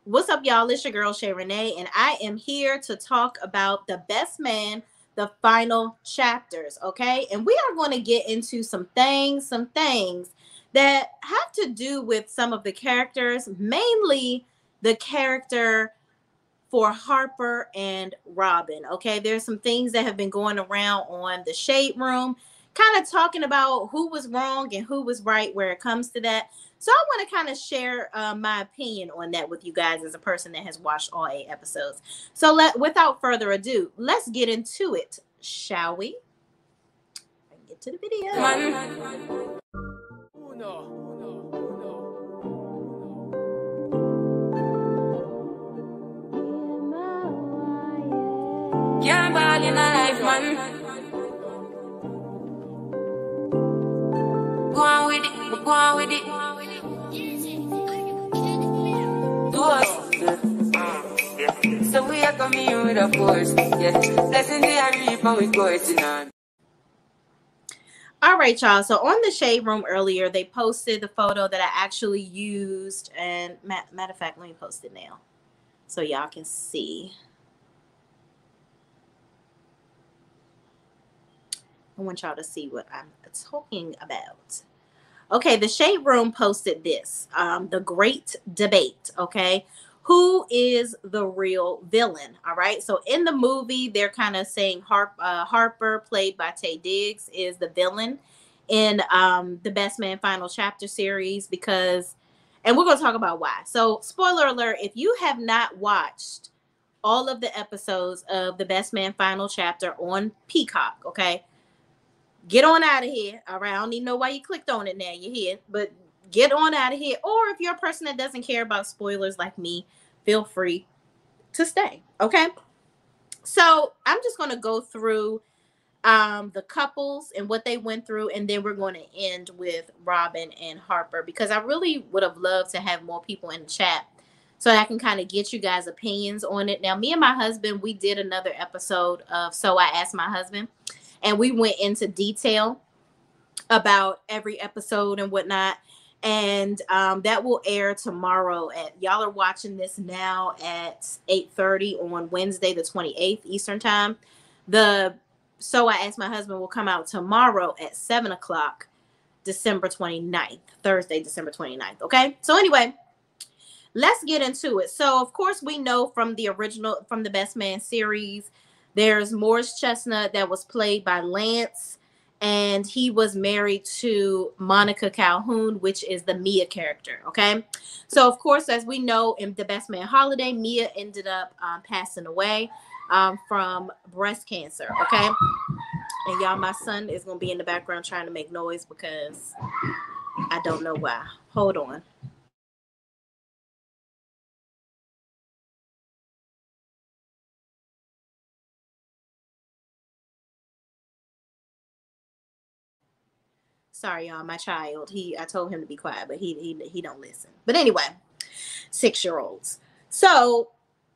What's up, y'all? It's your girl Shay Renee, and I am here to talk about The Best Man, the final chapters. Okay, and we are going to get into some things that have to do with some of the characters, mainly the character for Harper and Robin. Okay, there's some things that have been going around on the Shade Room, kind of talking about who was wrong and who was right where it comes to that. So I want to kind of share my opinion on that with you guys as a person that has watched all 8 episodes. So without further ado, let's get into it, shall we? Get to the video. Can't ball in a life, man. Go on with it, go on with it. Do us. So we are coming in with a force. Yeah. Blessing the reap and we coursing on. All right, y'all. So on the Shade Room earlier, they posted the photo that I actually used. And matter of fact, let me post it now so y'all can see. I want y'all to see what I'm talking about. Okay, the Shade Room posted this, the great debate, okay? Who is the real villain, all right? So in the movie, they're kind of saying Harper, played by Taye Diggs, is the villain in the Best Man Final Chapter series because, and we're going to talk about why. So spoiler alert, if you have not watched all of the episodes of the Best Man Final Chapter on Peacock, okay? Get on out of here. All right. I don't even know why you clicked on it now. You're here. But get on out of here. Or if you're a person that doesn't care about spoilers like me, feel free to stay. Okay. So I'm just going to go through the couples and what they went through. And then we're going to end with Robin and Harper because I really would have loved to have more people in the chat so I can kind of get you guys' opinions on it. Now, me and my husband, we did another episode of So I Asked My Husband. And we went into detail about every episode and whatnot. And that will air tomorrow. Y'all are watching this now at 8:30 on Wednesday, the 28th Eastern Time. The So I Asked My Husband will come out tomorrow at 7 o'clock, December 29th, Thursday, December 29th. Okay. So anyway, let's get into it. So, of course, we know from the Best Man series, there's Morris Chestnut that was played by Lance, and he was married to Monica Calhoun, which is the Mia character, okay? So, of course, as we know, in the Best Man Holiday, Mia ended up passing away from breast cancer, okay? And y'all, my son is going to be in the background trying to make noise because I don't know why. Hold on. Sorry, y'all, my child. I told him to be quiet, but he don't listen. But anyway, 6-year-olds. So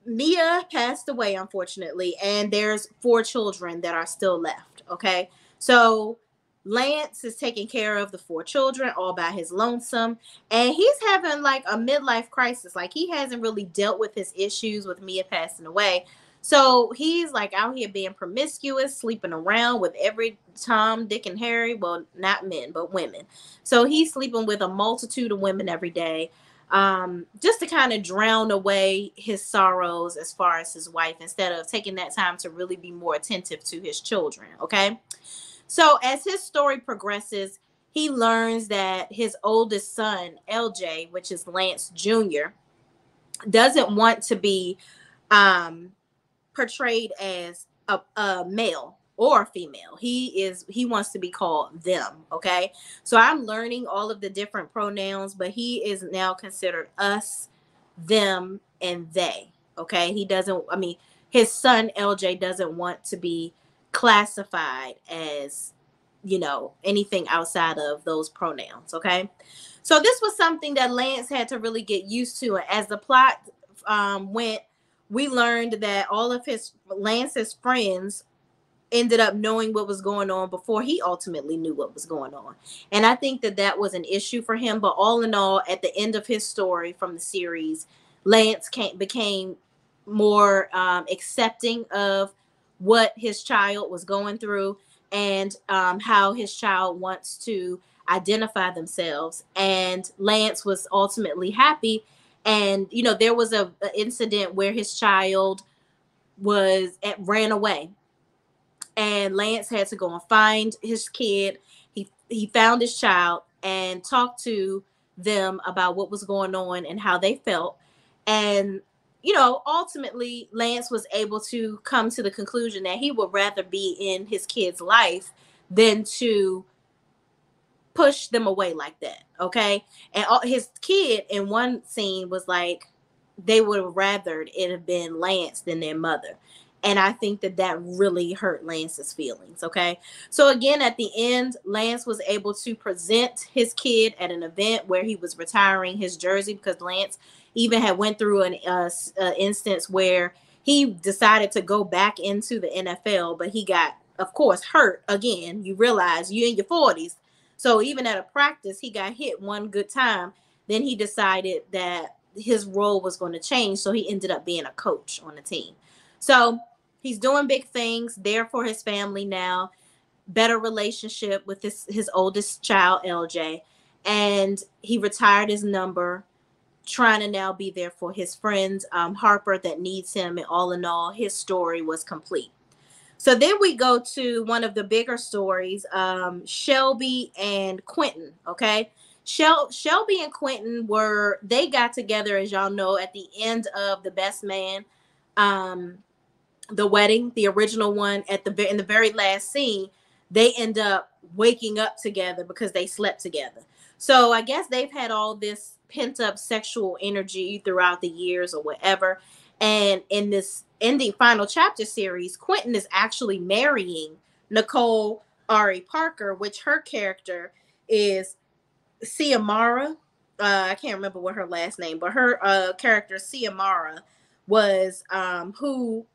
Mia passed away, unfortunately, and there's 4 children that are still left. Okay, so Lance is taking care of the 4 children all by his lonesome, and he's having like a midlife crisis. Like he hasn't really dealt with his issues with Mia passing away. So he's like out here being promiscuous, sleeping around with every Tom, Dick, and Harry. Well, not men, but women. So he's sleeping with a multitude of women every day, just to kind of drown away his sorrows as far as his wife, instead of taking that time to really be more attentive to his children. Okay. So as his story progresses, he learns that his oldest son, LJ, which is Lance Jr., doesn't want to be portrayed as a male or a female. He wants to be called them. Okay. So I'm learning all of the different pronouns, but he is now considered us, them, and they. Okay. His son LJ doesn't want to be classified as, anything outside of those pronouns. Okay. So this was something that Lance had to really get used to. And as the plot went, we learned that all of Lance's friends ended up knowing what was going on before he ultimately knew what was going on. And I think that was an issue for him. But all in all, at the end of his story from the series, Lance became more accepting of what his child was going through, and how his child wants to identify themselves. And Lance was ultimately happy. And there was a incident where his child ran away, and Lance had to go and find his kid. He found his child and talked to them about what was going on and how they felt. And ultimately Lance was able to come to the conclusion that he would rather be in his kid's life than to push them away like that. Okay. And his kid in one scene was like, they would have rathered it have been Lance than their mother. And I think that really hurt Lance's feelings. Okay. So again, at the end, Lance was able to present his kid at an event where he was retiring his jersey, because Lance even had went through an instance where he decided to go back into the NFL, but he got, of course, hurt again. You realize you're in your 40s. So even at a practice, he got hit one good time. Then he decided that his role was going to change. So he ended up being a coach on the team. So he's doing big things there for his family now, better relationship with his oldest child, LJ. And he retired his number, trying to now be there for his friends, Harper, that needs him. And all in all, his story was complete. So then we go to one of the bigger stories, Shelby and Quentin. Okay. Shelby and Quentin they got together, as y'all know, at the end of The Best Man, the wedding, the original one. In the very last scene, they end up waking up together because they slept together. So I guess they've had all this pent up sexual energy throughout the years or whatever. And in this ending final chapter series, Quentin is actually marrying Nicole Ari Parker, which her character is Ciamara. I can't remember what her last name, but her character Ciamara was who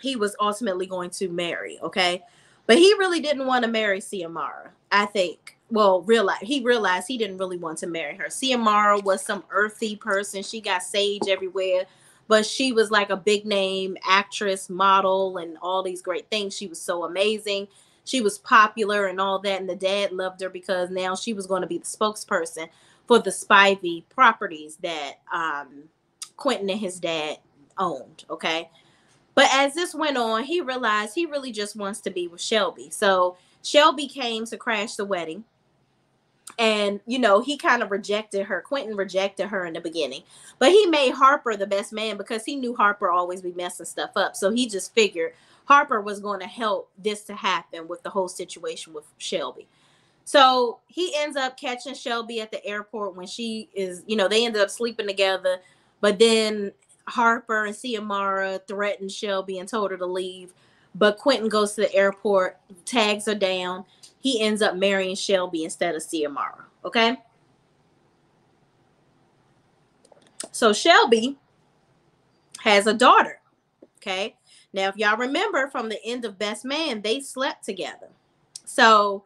he was ultimately going to marry. Okay. But he really didn't want to marry Ciamara, I think. Well, he realized he didn't really want to marry her. Ciamara was some earthy person. She got sage everywhere, but she was like a big name actress, model, and all these great things. She was so amazing. She was popular and all that. And the dad loved her because now she was going to be the spokesperson for the Spivey properties that Quentin and his dad owned. Okay. But as this went on, he realized he really just wants to be with Shelby. So Shelby came to crash the wedding. And, he kind of rejected her. Quentin rejected her in the beginning. But he made Harper the best man because he knew Harper always be messing stuff up. So he just figured Harper was going to help this to happen with the whole situation with Shelby. So he ends up catching Shelby at the airport when she is, they ended up sleeping together. But then Harper and Ciamara threatened Shelby and told her to leave. But Quentin goes to the airport, tags her down. He ends up marrying Shelby instead of Ciamara. Okay. So Shelby has a daughter. Okay. Now, if y'all remember from the end of Best Man, they slept together. So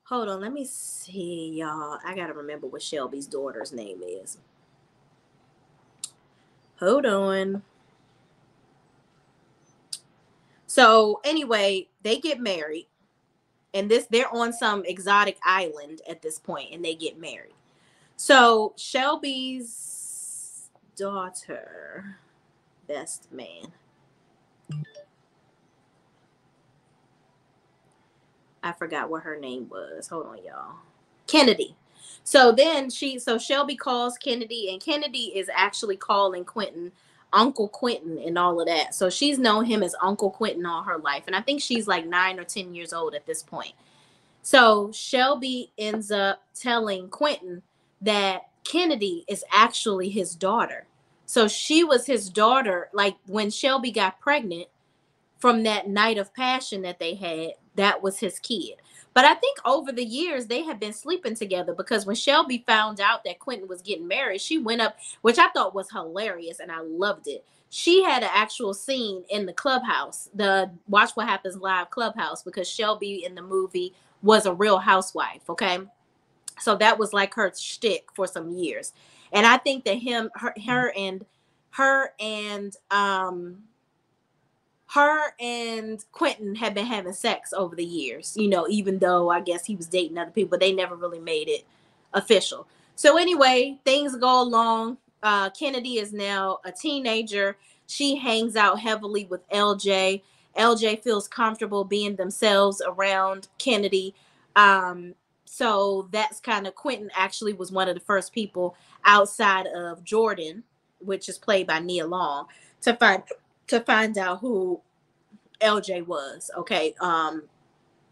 hold on. Let me see, y'all. I got to remember what Shelby's daughter's name is. Hold on. So anyway, they get married. And they're on some exotic island at this point, and they get married. So Shelby's daughter, Best Man. I forgot what her name was. Hold on, y'all. Kennedy. So Shelby calls Kennedy, and Kennedy is actually calling Quentin Uncle Quentin and all of that. So she's known him as Uncle Quentin all her life. And I think she's like 9 or 10 years old at this point. So Shelby ends up telling Quentin that Kennedy is actually his daughter. So she was his daughter. Like when Shelby got pregnant from that night of passion that they had, that was his kid. But I think over the years they had been sleeping together, because when Shelby found out that Quentin was getting married, she went up, which I thought was hilarious and I loved it. She had an actual scene in the clubhouse, the Watch What Happens Live clubhouse, because Shelby in the movie was a real housewife. Okay. So that was like her shtick for some years. And I think that her and her and Quentin had been having sex over the years, even though I guess he was dating other people, but they never really made it official. So anyway, things go along. Kennedy is now a teenager. She hangs out heavily with LJ. LJ feels comfortable being themselves around Kennedy. Um, so that's kind of, Quentin actually was one of the first people outside of Jordan, which is played by Nia Long, to find out who LJ was. Okay.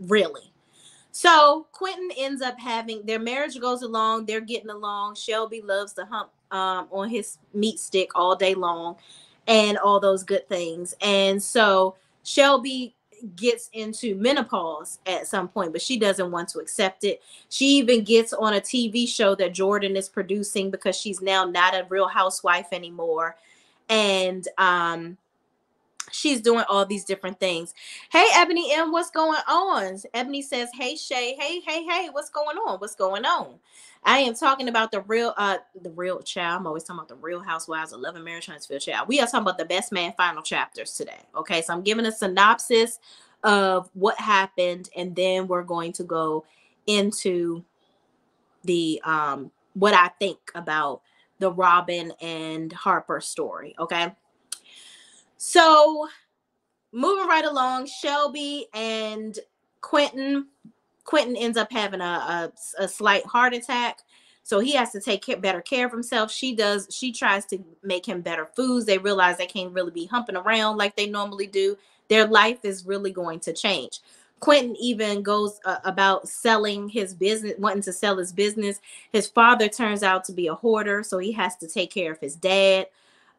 Really. So Quentin ends up having, their marriage goes along, they're getting along. Shelby loves to hump on his meat stick all day long and all those good things. And so Shelby gets into menopause at some point, but she doesn't want to accept it. She even gets on a TV show that Jordan is producing because she's now not a real housewife anymore. And she's doing all these different things. Hey, Ebony M, what's going on? Ebony says, hey, Shay. Hey, what's going on? What's going on? I am talking about the real child. I'm always talking about the Real Housewives of Love and Marriage Huntsville child. We are talking about the Best Man final chapters today. Okay, so I'm giving a synopsis of what happened, and then we're going to go into the what I think about the Robin and Harper story. Okay. So moving right along, Shelby and Quentin. Quentin ends up having a slight heart attack. So he has to take better care of himself. She does. She tries to make him better foods. They realize they can't really be humping around like they normally do. Their life is really going to change. Quentin even goes about selling his business, wanting to sell his business. His father turns out to be a hoarder, so he has to take care of his dad.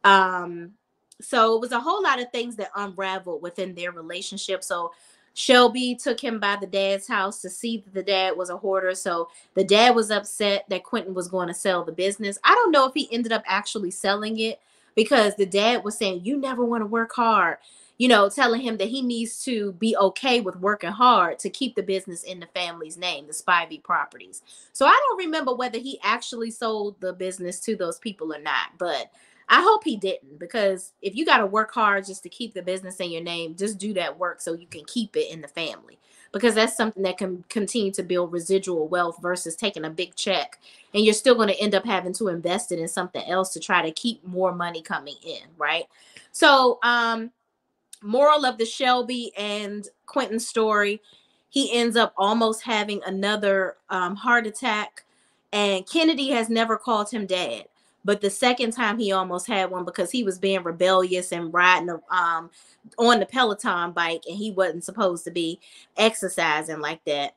Um, so it was a whole lot of things that unraveled within their relationship. So Shelby took him by the dad's house to see that the dad was a hoarder. So the dad was upset that Quentin was going to sell the business. I don't know if he ended up actually selling it, because the dad was saying, you never want to work hard, telling him that he needs to be okay with working hard to keep the business in the family's name, the Spivey Properties. So I don't remember whether he actually sold the business to those people or not, but I hope he didn't, because if you got to work hard just to keep the business in your name, just do that work so you can keep it in the family, because that's something that can continue to build residual wealth versus taking a big check and you're still going to end up having to invest it in something else to try to keep more money coming in, right? So, moral of the Shelby and Quentin story, he ends up almost having another heart attack, and Kennedy has never called him dad. But the second time he almost had one, because he was being rebellious and riding on the Peloton bike, and he wasn't supposed to be exercising like that.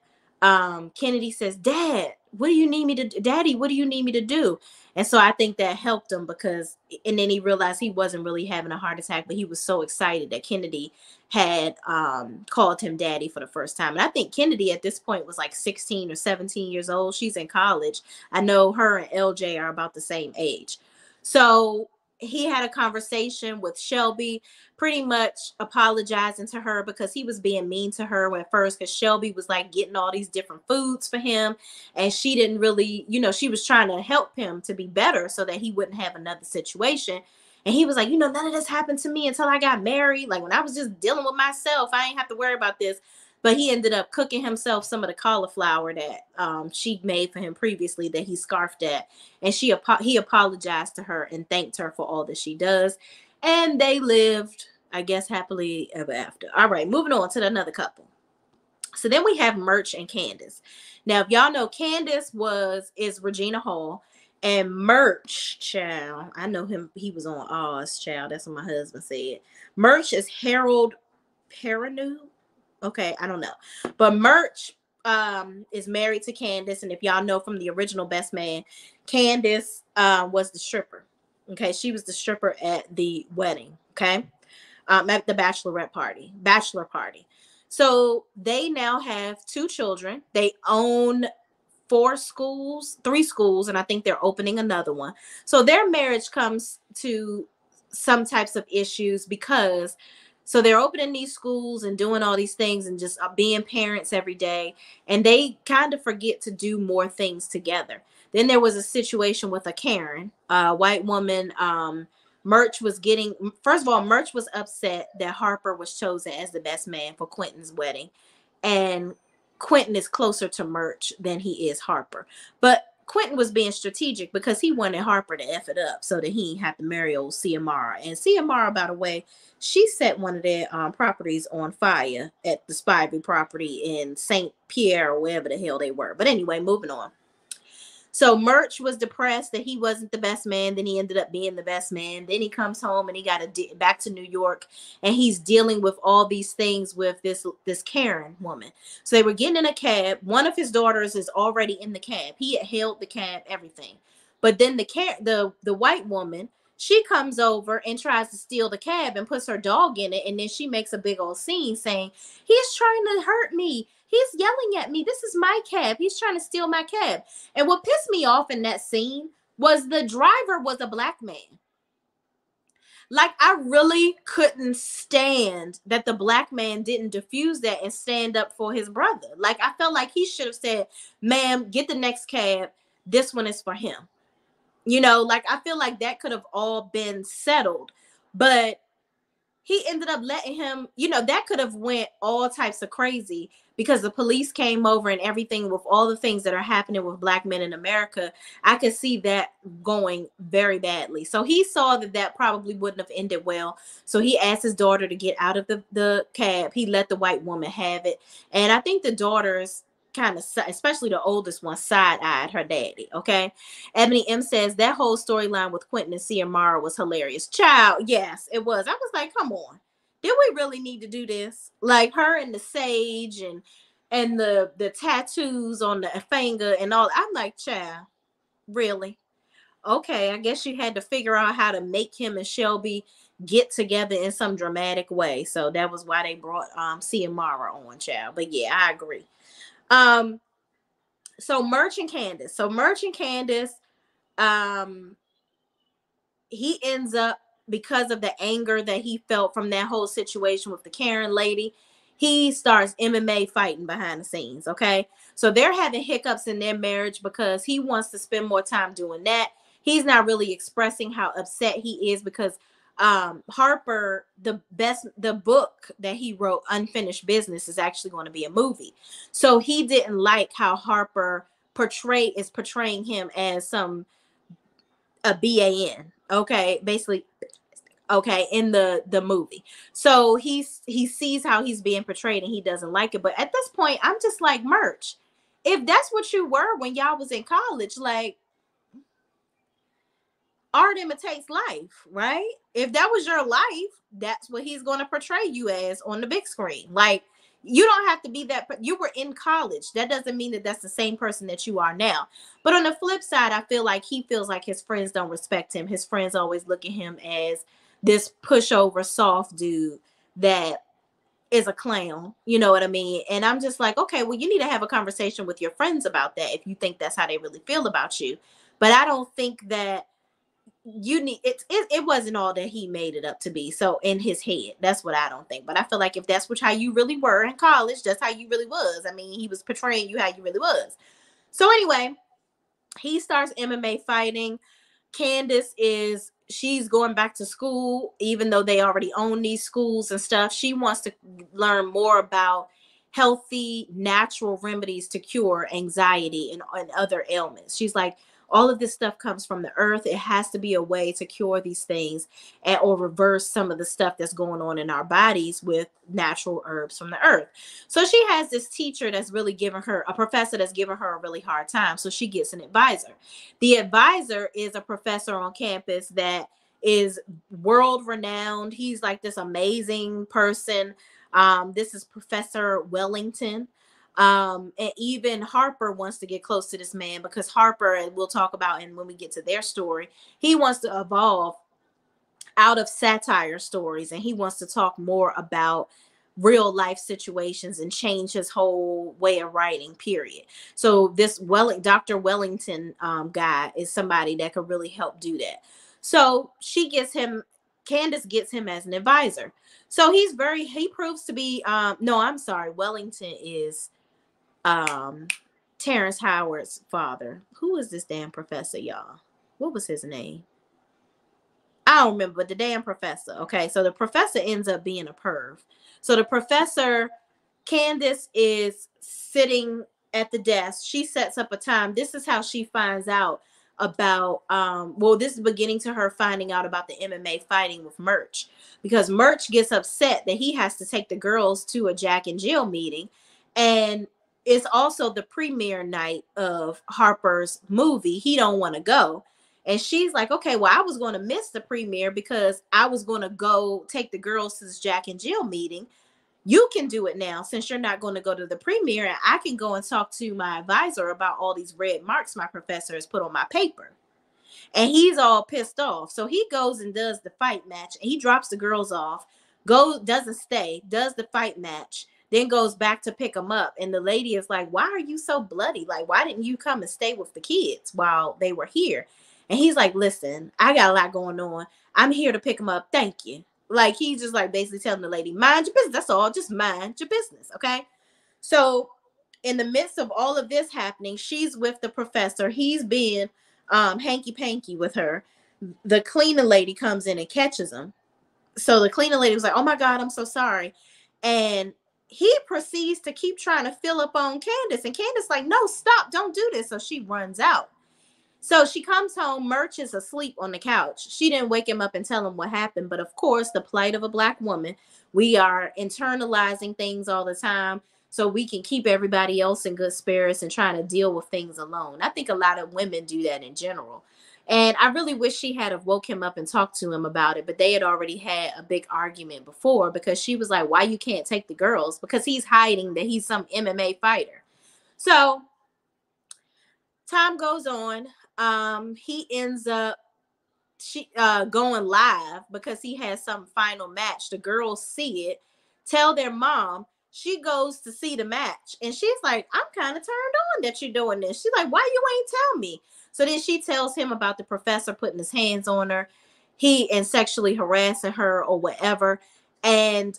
Kennedy says, Dad, what do you need me to do? Daddy, what do you need me to do? And so I think that helped him, because, and then he realized he wasn't really having a heart attack, but he was so excited that Kennedy had called him daddy for the first time. And I think Kennedy at this point was like 16 or 17 years old. She's in college. I know her and LJ are about the same age. So he had a conversation with Shelby, pretty much apologizing to her because he was being mean to her at first, because Shelby was like getting all these different foods for him, and she didn't really, she was trying to help him to be better so that he wouldn't have another situation. And he was like, none of this happened to me until I got married. Like, when I was just dealing with myself, I ain't have to worry about this. But he ended up cooking himself some of the cauliflower that she made for him previously, that he scarfed at. And he apologized to her and thanked her for all that she does. And they lived, I guess, happily ever after. All right, moving on to another couple. So then we have Murch and Candace. Now, if y'all know, Candace is Regina Hall. And Murch, child, I know him. He was on Oz, child. That's what my husband said. Murch is Harold Perrineau. Okay, I don't know. But Murch is married to Candace. And if y'all know from the original Best Man, Candace was the stripper. Okay, she was the stripper at the wedding. Okay, at the bachelor party. So they now have 2 children. They own 3 schools, and I think they're opening another one. So their marriage comes to some types of issues, because so they're opening these schools and doing all these things and just being parents every day, and they kind of forget to do more things together. Then there was a situation with a Karen, white woman. Murch was getting, first of all, Murch was upset that Harper was chosen as the best man for Quentin's wedding. And Quentin is closer to Murch than he is Harper. But Quentin was being strategic because he wanted Harper to F it up so that he didn't have to marry old Ciamara. And Ciamara, by the way, she set one of their properties on fire at the Spivey property in St. Pierre or wherever the hell they were. But anyway, moving on. So Murch was depressed that he wasn't the best man. Then he ended up being the best man. Then he comes home and he got back to New York, and he's dealing with all these things with this Karen woman. So they were getting in a cab. One of his daughters is already in the cab. He had held the cab, everything. But then the white woman, she comes over and tries to steal the cab and puts her dog in it, and then she makes a big old scene saying, "He's trying to hurt me. He's yelling at me. This is my cab. He's trying to steal my cab." And what pissed me off in that scene was the driver was a black man. Like, I really couldn't stand that the black man didn't diffuse that and stand up for his brother. Like, I felt like he should have said, "Ma'am, get the next cab. This one is for him." You know, like, I feel like that could have all been settled. But he ended up letting him, you know, that could have went all types of crazy because the police came over and everything with all the things that are happening with black men in America. I could see that going very badly. So he saw that probably wouldn't have ended well. So he asked his daughter to get out of the cab. He let the white woman have it. And I think the daughters kind of, especially the oldest one, side-eyed her daddy. Okay. Ebony M says that whole storyline with Quentin and Ciamara was hilarious. Child, yes, it was. I was like, come on. Did we really need to do this? Like her and the sage and the tattoos on the finger and all. I'm like, child, really? Okay, I guess you had to figure out how to make him and Shelby get together in some dramatic way. So that was why they brought Ciamara on, child. But yeah, I agree. So Murch and Candace, um, he ends up, because of the anger that he felt from that whole situation with the Karen lady, he starts MMA fighting behind the scenes. Okay. So they're having hiccups in their marriage because he wants to spend more time doing that. He's not really expressing how upset he is because Harper, the book that he wrote, Unfinished Business, is actually going to be a movie. So he didn't like how Harper is portraying him as a BAN, okay, basically, okay, in the movie. So he sees how he's being portrayed and he doesn't like it. But at this point, I'm just like, Murch, if that's what you were when y'all was in college, like, art imitates life, right? If that was your life, that's what he's going to portray you as on the big screen. Like, you don't have to be that. You were in college. That doesn't mean that that's the same person that you are now. But on the flip side, I feel like he feels like his friends don't respect him. His friends always look at him as this pushover, soft dude that is a clown. You know what I mean? And I'm just like, okay, well, you need to have a conversation with your friends about that if you think that's how they really feel about you. But I don't think that it wasn't all that he made it up to be. So in his head, that's what I don't think. But I feel like if that's how you really were in college, that's how you really was. I mean, he was portraying you how you really was. So anyway, he starts MMA fighting. She's going back to school, even though they already own these schools and stuff. She wants to learn more about healthy, natural remedies to cure anxiety and other ailments. She's like, all of this stuff comes from the earth. It has to be a way to cure these things or reverse some of the stuff that's going on in our bodies with natural herbs from the earth. So she has this teacher that's really giving her, a professor that's giving her a really hard time. So she gets an advisor. The advisor is a professor on campus that is world renowned. He's like this amazing person. This is Professor Wellington. And even Harper wants to get close to this man because Harper, and we'll talk about, and when we get to their story, he wants to evolve out of satire stories, and he wants to talk more about real life situations and change his whole way of writing, period. So this Dr. Wellington guy is somebody that could really help do that. So Candace gets him as an advisor. So he proves to be, no, I'm sorry, Wellington is Terrence Howard's father. Who is this damn professor, y'all? What was his name? I don't remember, but the damn professor. Okay, so the professor ends up being a perv. So the professor, Candace, is sitting at the desk. She sets up a time. This is how she finds out about well, this is beginning to her finding out about the MMA fighting with Murch, because Murch gets upset that he has to take the girls to a Jack and Jill meeting, and it's also the premiere night of Harper's movie. He don't want to go, and she's like, okay, well, I was going to miss the premiere because I was going to go take the girls to this Jack and Jill meeting. You can do it now since you're not going to go to the premiere, and I can go and talk to my advisor about all these red marks my professor has put on my paper. And he's all pissed off. So he goes and does the fight match, and he drops the girls off, doesn't stay, does the fight match, then goes back to pick them up. And the lady is like, why are you so bloody? Like, why didn't you come and stay with the kids while they were here? And he's like, listen, I got a lot going on. I'm here to pick them up. Thank you. Like, he's just like basically telling the lady, mind your business. That's all. Just mind your business. Okay. So in the midst of all of this happening, she's with the professor. He's being hanky panky with her. The cleaner lady comes in and catches him. So the cleaner lady was like, oh my God, I'm so sorry. And he proceeds to keep trying to fill up on Candace. And Candace like, no, stop, don't do this. So she runs out. So she comes home, Murch is asleep on the couch. She didn't wake him up and tell him what happened. But of course, the plight of a Black woman, we are internalizing things all the time so we can keep everybody else in good spirits and trying to deal with things alone. I think a lot of women do that in general. And I really wish she had have woke him up and talked to him about it. But they had already had a big argument before, because she was like, why you can't take the girls? Because he's hiding that he's some MMA fighter. So time goes on. He ends up going live because he has some final match. The girls see it, tell their mom. She goes to see the match, and she's like, I'm kind of turned on that you're doing this. She's like, why you ain't tell me? So then she tells him about the professor putting his hands on her, and sexually harassing her or whatever. And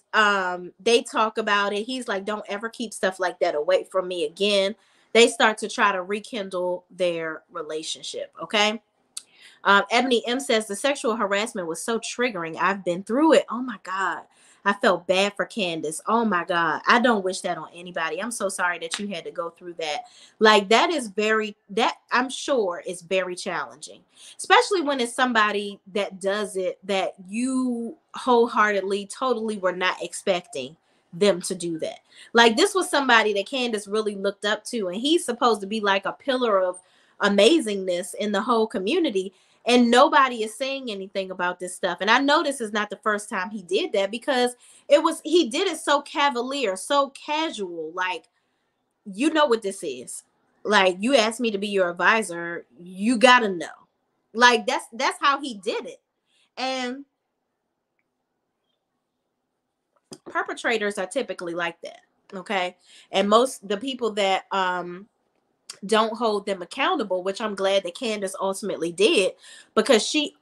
they talk about it. He's like, don't ever keep stuff like that away from me again. They start to try to rekindle their relationship. Okay. Ebony M says the sexual harassment was so triggering. I've been through it. Oh my God. I felt bad for Candace. Oh my God. I don't wish that on anybody. I'm so sorry that you had to go through that. Like, that I'm sure is very challenging, especially when it's somebody that does it that you wholeheartedly, totally were not expecting them to do that. Like, this was somebody that Candace really looked up to, and he's supposed to be like a pillar of amazingness in the whole community, and nobody is saying anything about this stuff. And I know this is not the first time he did that, because he did it so cavalier, so casual. Like, you know what this is. Like, you asked me to be your advisor, you gotta know. Like, that's how he did it. And perpetrators are typically like that. Okay. And most the people that don't hold them accountable, which I'm glad that Candace ultimately did, because she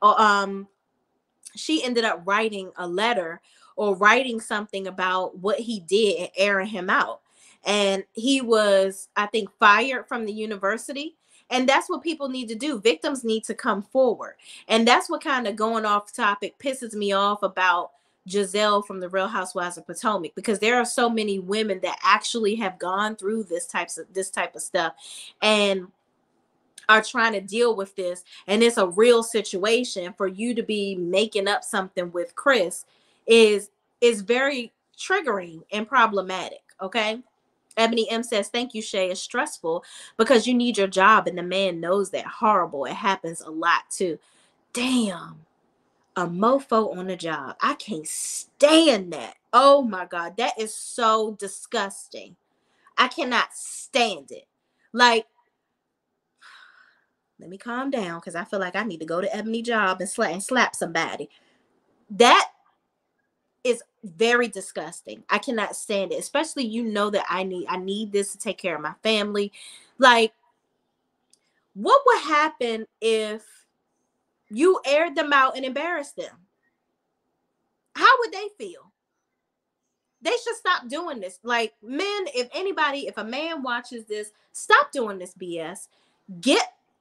ended up writing a letter or writing something about what he did and airing him out. And he was, I think, fired from the university. And that's what people need to do. Victims need to come forward. And that's what kind of, going off topic, pisses me off about Giselle from the Real Housewives of Potomac, because there are so many women that actually have gone through this type of stuff and are trying to deal with this, and it's a real situation. For you to be making up something with Chris is very triggering and problematic. Okay. Ebony M says, thank you, Shay. It's stressful because you need your job, and the man knows that. Horrible. It happens a lot too. Damn. A mofo on the job. I can't stand that. Oh my God. That is so disgusting. I cannot stand it. Like, let me calm down, because I feel like I need to go to Ebony job and slap somebody. That is very disgusting. I cannot stand it, especially, that I need this to take care of my family. Like, what would happen if you aired them out and embarrassed them? How would they feel? They should stop doing this. Like, men, if a man watches this, stop doing this BS.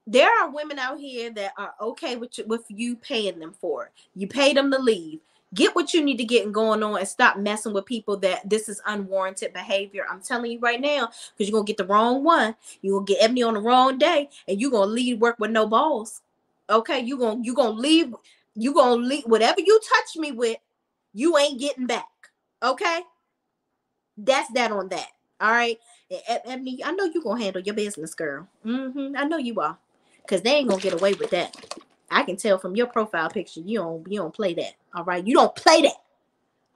There are women out here that are okay with you paying them for it. You pay them to leave. Get what you need to get and going on, and stop messing with people that this is unwarranted behavior. I'm telling you right now, because you're gonna get the wrong one. You're gonna get Ebony on the wrong day, and you're gonna leave work with no balls. Okay, you gonna leave whatever you touch me with, you ain't getting back. Okay, that's that on that. All right. Ebony, I know you gonna handle your business, girl. I know you are, because they ain't gonna get away with that. I can tell from your profile picture, you don't play that. All right, you don't play that.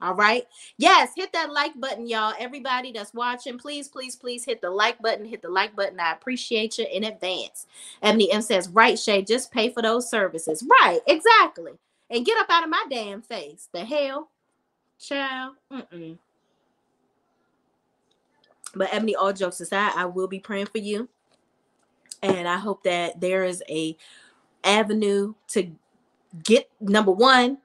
All right. Yes, hit that like button, y'all. Everybody that's watching, please, please, please hit the like button. Hit the like button. I appreciate you in advance. Ebony M says, right, Shay, just pay for those services. Right, exactly. And get up out of my damn face. The hell, child. But Ebony, all jokes aside, I will be praying for you. And I hope that there is a avenue to get, number one,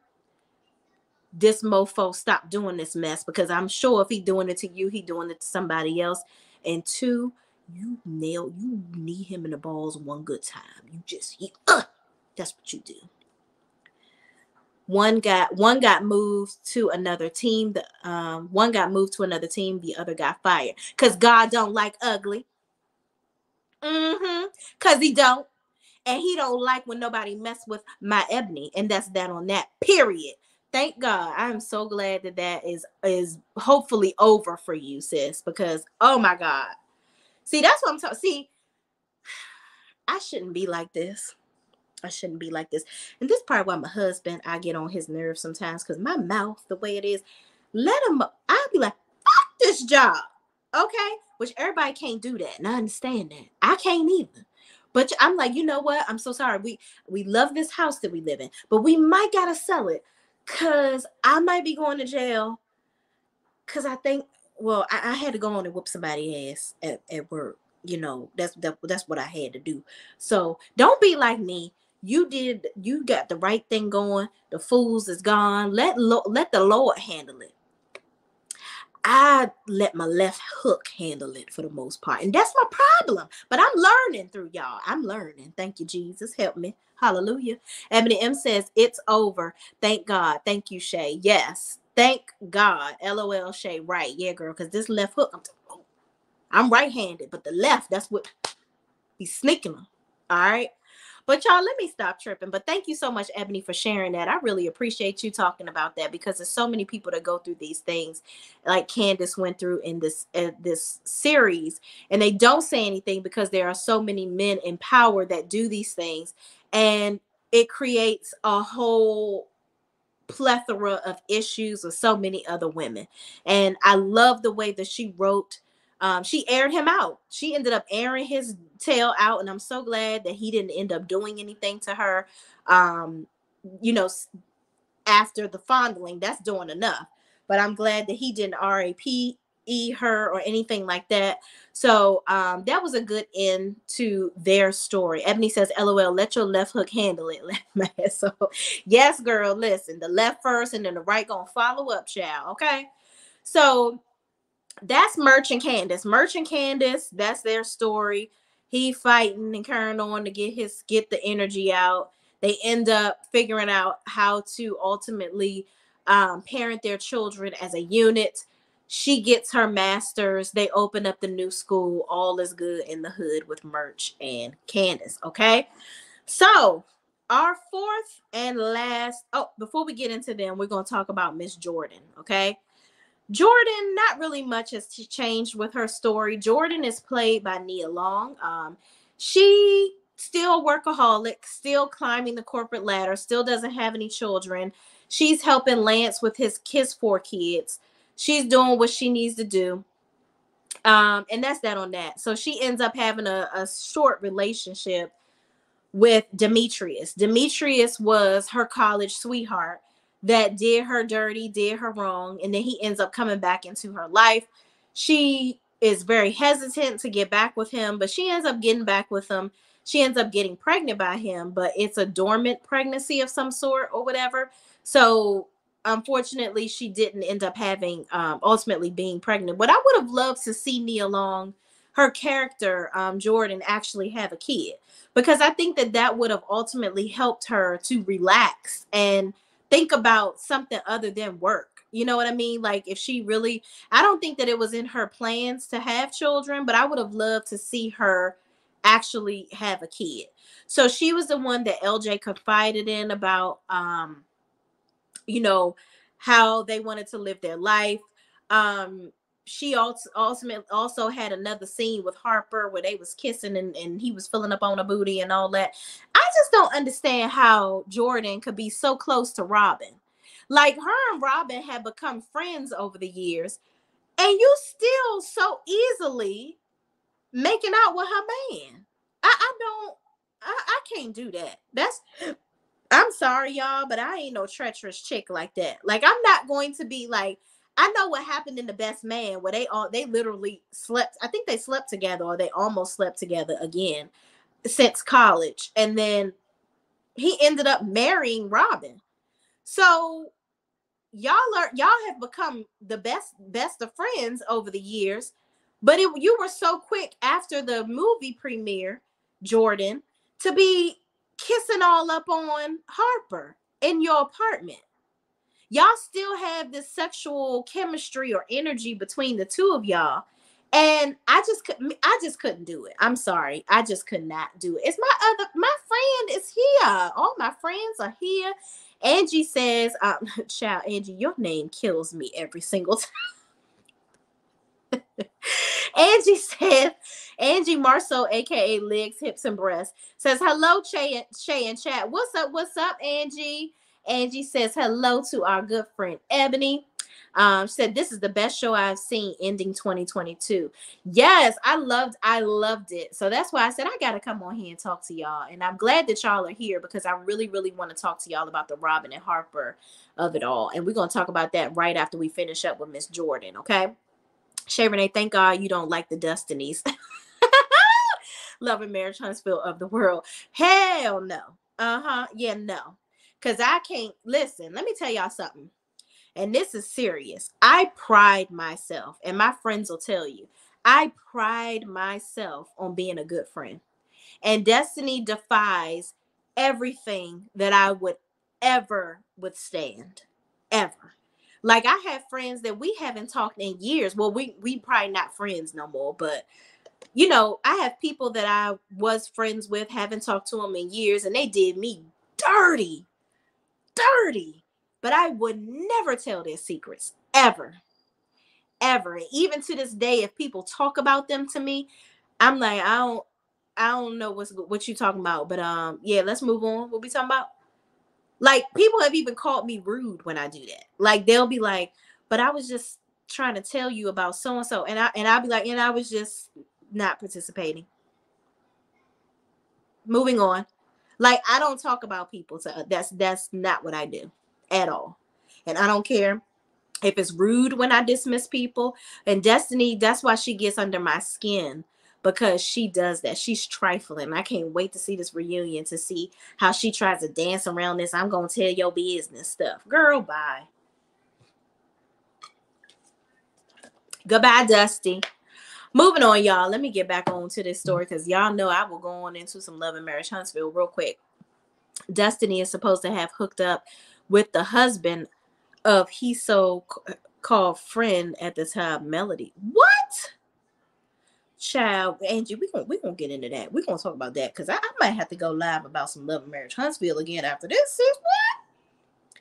this mofo stop doing this mess, because I'm sure if he doing it to you, he doing it to somebody else. And two, you need him in the balls one good time. That's what you do. One got moved to another team. One got moved to another team. The other got fired because God don't like ugly. Because he don't. And he don't like when nobody mess with my Ebony. And that's that on that, period. Thank God. I'm so glad that is hopefully over for you, sis. Because, oh my God. See, that's what I'm talking. See, I shouldn't be like this. I shouldn't be like this. And this part why my husband, I get on his nerves sometimes, because my mouth, the way it is, I'll be like, fuck this job. Okay? Which everybody can't do that. And I understand that. I can't either. But I'm like, you know what? I'm so sorry. We love this house that we live in, but we might gotta sell it, because I might be going to jail. Because I think, well, I had to go on and whoop somebody's ass at work. You know, that's what I had to do. So don't be like me. You got the right thing going. The fools is gone. Let the Lord handle it. I let my left hook handle it for the most part. And that's my problem. But I'm learning through y'all. I'm learning. Thank you, Jesus. Help me. Hallelujah. Ebony M says, it's over. Thank God. Thank you, Shay. Yes. Thank God. LOL, Shay. Right. Yeah, girl. Because this left hook, I'm right-handed. But the left, that's what he's sneaking them. All right. But y'all, let me stop tripping. But thank you so much, Ebony, for sharing that. I really appreciate you talking about that, because there's so many people that go through these things like Candace went through in this series, and they don't say anything because there are so many men in power that do these things, and it creates a whole plethora of issues with so many other women. And I love the way that she wrote. She aired him out. She ended up airing his tail out, and I'm so glad that he didn't end up doing anything to her. You know, after the fondling, that's doing enough. But I'm glad that he didn't RAP her or anything like that. So that was a good end to their story. Ebony says, LOL, let your left hook handle it. So yes, girl, listen, the left first and then the right gonna follow up, child. Okay. So that's Merchant Candace, that's their story. He fighting and carrying on to get the energy out. They end up figuring out how to ultimately parent their children as a unit. She gets her master's. They open up the new school. All is good in the hood with Merch and Candace. Okay. So our fourth and last, before we get into them, we're going to talk about Miss Jordan. Okay. Jordan, not really much has changed with her story. Jordan is played by Nia Long. She still workaholic, still climbing the corporate ladder, still doesn't have any children. She's helping Lance with his 4 kids. She's doing what she needs to do. And that's that on that. So she ends up having a short relationship with Demetrius. Demetrius was her college sweetheart that did her dirty, did her wrong, and then he ends up coming back into her life. She is very hesitant to get back with him, but she ends up getting back with him. She ends up getting pregnant by him, but it's a dormant pregnancy of some sort or whatever. So unfortunately, she didn't end up having ultimately being pregnant. But I would have loved to see Nia Long, her character, Jordan, actually have a kid, because I think that that would have ultimately helped her to relax and think about something other than work. You know what I mean? Like, if she really, I don't think that it was in her plans to have children, but I would have loved to see her actually have a kid. So she was the one that LJ confided in about, you know, how they wanted to live their life. She ultimately also had another scene with Harper where they was kissing, and he was filling up on her booty and all that. I just don't understand how Jordan could be so close to Robin. Like, her and Robin have become friends over the years, and you still so easily making out with her man. I don't, I can't do that. That's, I'm sorry, y'all, but I ain't no treacherous chick like that. Like, I'm not going to be like, I know what happened in The Best Man, where they literally slept. I think they slept together, or they almost slept together again since college. And then he ended up marrying Robin. So y'all have become the best of friends over the years. But you were so quick after the movie premiere, Jordan, to be kissing all up on Harper in your apartment. Y'all still have this sexual chemistry or energy between the two of y'all. And I just couldn't do it. I'm sorry. I just could not do it. It's my friend is here. All my friends are here. Angie says, child, Angie, your name kills me every single time. Angie said, Angie Marceau, aka Legs, Hips, and Breasts, says hello, Shay and chat. What's up, Angie? Angie says hello to our good friend Ebony. She said this is the best show I've seen ending 2022. Yes, I loved it. So that's why I said I gotta come on here and talk to y'all. And I'm glad that y'all are here, because I really, really want to talk to y'all about the Robin and Harper of it all. And we're gonna talk about that right after we finish up with Miss Jordan, okay? Shay Renee, thank God you don't like the Destinies. Love and Marriage Huntsville of the world. Hell no. Yeah, no. Because I can't. Listen, let me tell y'all something. And this is serious. I pride myself, and my friends will tell you, I pride myself on being a good friend. And Destiny defies everything that I would ever withstand. Ever. Like, I have friends that we haven't talked in years. Well, we probably not friends no more, but you know, I have people that I was friends with, haven't talked to them in years, and they did me dirty, dirty. But I would never tell their secrets, ever, ever. And even to this day, if people talk about them to me, I'm like, I don't know what you talking about. But yeah, let's move on. What we talking about? Like, people have even called me rude when I do that. Like, they'll be like, but I was just trying to tell you about so and so, and I'll be like, and I was just not participating. Moving on. Like, I don't talk about people. That's not what I do at all. And I don't care if it's rude when I dismiss people. And Destiny, that's why she gets under my skin, because she does that. She's trifling. I can't wait to see this reunion, to see how she tries to dance around this I'm gonna tell your business stuff. Girl, bye. Goodbye, Dusty. Moving on, y'all. Let me get back on to this story, because y'all know I will go on into some Love and Marriage Huntsville real quick. Destiny is supposed to have hooked up with the husband of his so-called friend at the time, Melody. What? Child, Angie, we gonna get into that. We're gonna talk about that, because I might have to go live about some Love and Marriage Huntsville again after this. Sis, what?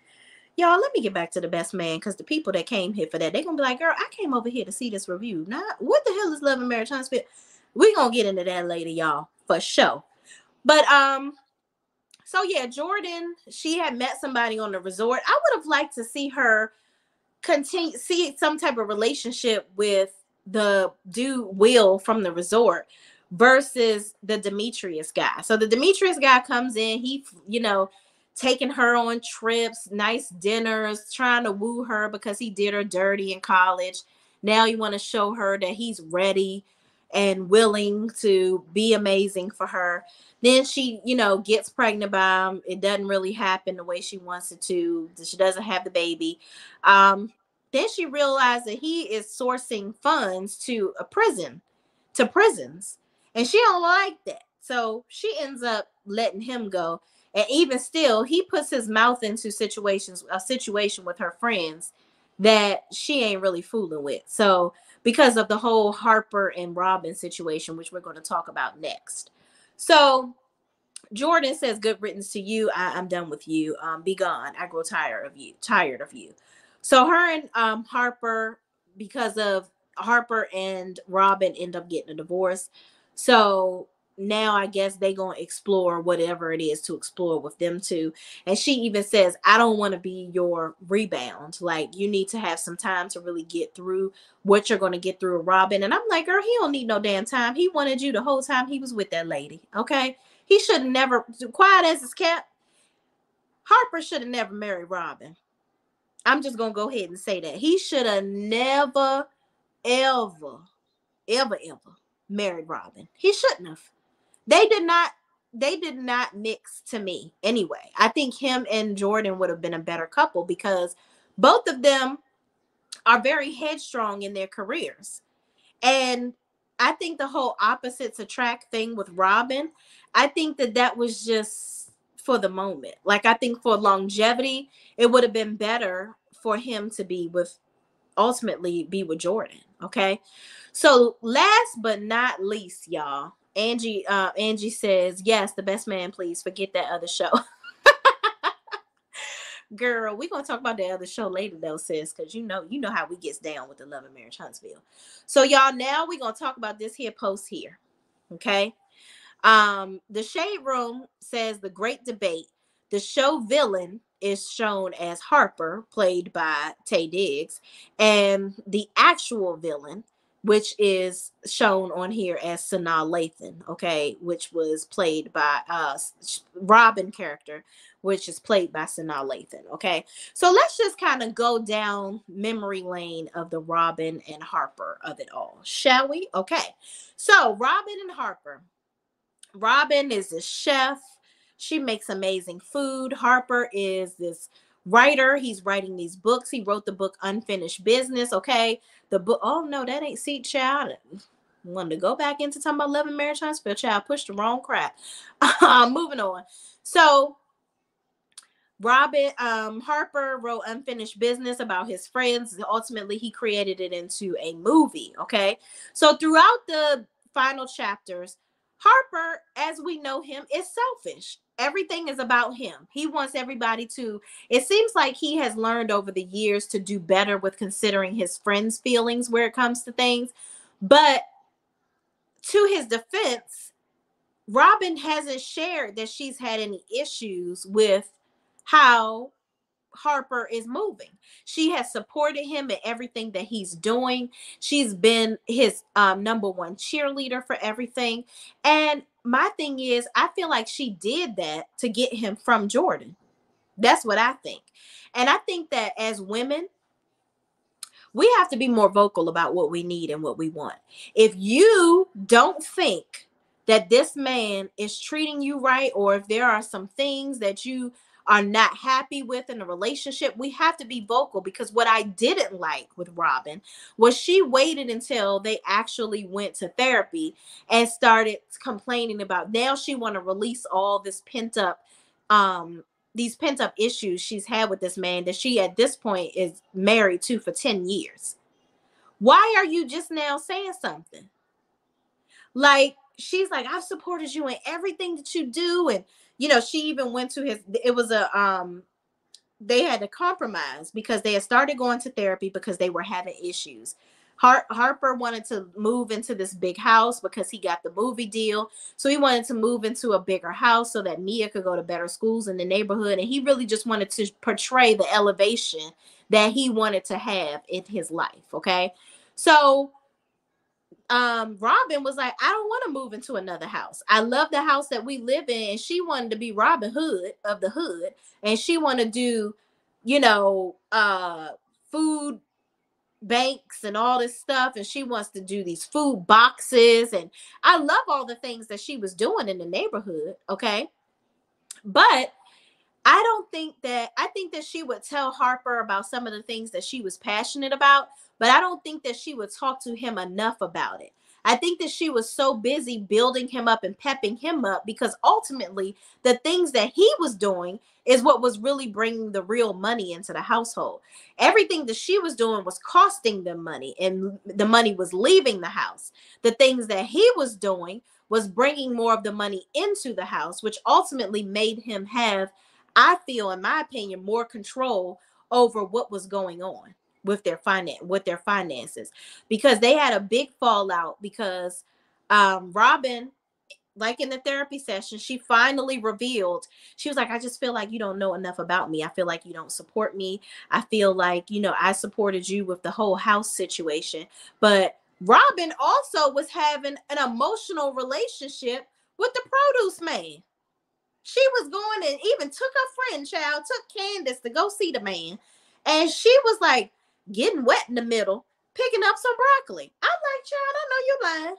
Y'all, let me get back to The Best Man, because the people that came here for that, they're gonna be like, girl, I came over here to see this review. Now, what the hell is Love and Marriage Huntsville? We're gonna get into that later, y'all, for sure. But so yeah, Jordan, she had met somebody on the resort. I would have liked to see her see some type of relationship with the dude Will from the resort versus the Demetrius guy. So the Demetrius guy comes in, he, you know, taking her on trips, nice dinners, trying to woo her because he did her dirty in college. Now you want to show her that he's ready. and willing to be amazing for her. Then she, gets pregnant by him. It doesn't really happen the way she wants it to. She doesn't have the baby. Um, then she realized that he is sourcing funds to a prison, to prisons, and she don't like that. So she ends up letting him go. And even still, he puts his mouth into a situation with her friends that she ain't really fooling with. So because of the whole Harper and Robin situation, which we're going to talk about next. So Jordan says, "Good riddance to you. I'm done with you. Be gone. I grow tired of you. Tired of you." So her and Harper, because of Harper and Robin, end up getting a divorce. So now I guess they gonna explore whatever it is to explore with them two. And she even says, "I don't want to be your rebound. Like you need to have some time to really get through what you're gonna get through with Robin." And I'm like, "Girl, he don't need no damn time. He wanted you the whole time he was with that lady. Okay." He should have never, quiet as it's kept, Harper should have never married Robin. I'm just going to go ahead and say that. He should have never, ever, ever married Robin. He shouldn't have. They did not, they did not mix to me anyway. I think him and Jordan would have been a better couple because both of them are very headstrong in their careers. And I think the whole opposites attract thing with Robin, I think that was just for the moment. Like I think for longevity, it would have been better for him to ultimately be with Jordan. Okay. So last but not least, y'all, Angie says, "Yes, the best man, please forget that other show." Girl, we're gonna talk about the other show later though, sis, because you know how we gets down with the Love and Marriage Huntsville. So y'all, now we're gonna talk about this here post here. Okay. The Shade Room says the great debate. The show villain is shown as Harper, played by Taye Diggs, and the actual villain, which is shown on here as Sanaa Lathan, okay, which was played by Robin character, which is played by Sanaa Lathan, okay. So let's just kind of go down memory lane of the Robin and Harper of it all, shall we? Okay. So Robin and Harper. Robin is a chef. She makes amazing food. Harper is this writer. He's writing these books. He wrote the book Unfinished Business. Okay. The book. Oh, no, that ain't Seat Child. Wanted to go back into talking about Love and Marriage Huntsville. Child pushed the wrong crap. Moving on. So Robin Harper wrote Unfinished Business about his friends. Ultimately, he created it into a movie. Okay. So throughout the final chapters, Harper, as we know him, is selfish. Everything is about him. He wants everybody to, it seems like he has learned over the years to do better with considering his friends' feelings where it comes to things. But to his defense, Robin hasn't shared that she's had any issues with how Harper is moving. She has supported him in everything that he's doing. She's been his number one cheerleader for everything. And my thing is, I feel like she did that to get him from Jordan. That's what I think. And I think that as women, we have to be more vocal about what we need and what we want. If you don't think that this man is treating you right, or if there are some things that you are not happy with in a relationship, we have to be vocal. Because what I didn't like with Robin was she waited until they actually went to therapy and started complaining about, now she want to release all this pent up these pent up issues she's had with this man that she at this point is married to for 10 years. Why are you just now saying something? Like, she's like, "I've supported you in everything that you do." And, she even went to it was they had to compromise because they had started going to therapy because they were having issues. Harper wanted to move into this big house because he got the movie deal. So he wanted to move into a bigger house so that Nia could go to better schools in the neighborhood. And he really just wanted to portray the elevation that he wanted to have in his life. Okay. So Robin was like, "I don't want to move into another house. I love the house that we live in." And she wanted to be Robin Hood of the hood. And she wanted to do, food banks and all this stuff, and she wants to do these food boxes, and I love all the things that she was doing in the neighborhood, okay? But I think that she would tell Harper about some of the things that she was passionate about, but I don't think that she would talk to him enough about it. I think that she was so busy building him up and pepping him up because ultimately the things that he was doing is what was really bringing the real money into the household. Everything that she was doing was costing them money, and the money was leaving the house. The things that he was doing was bringing more of the money into the house, which ultimately made him have, I feel, in my opinion, more control over what was going on with their finances, because they had a big fallout because Robin, like in the therapy session, she finally revealed, she was like, I just feel like you don't know enough about me. I feel like you don't support me. I feel like, I supported you with the whole house situation. But Robin also was having an emotional relationship with the produce man. She was going and even took her friend, child, took Candace to go see the man. And she was like getting wet in the middle, picking up some broccoli. I'm like, child, I know you're lying.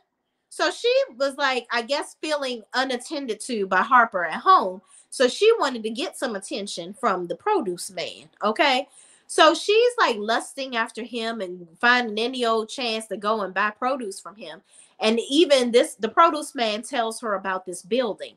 So she was like, I guess, feeling unattended to by Harper at home. So she wanted to get some attention from the produce man. Okay. So she's like lusting after him and finding any old chance to go and buy produce from him. And even the produce man tells her about this building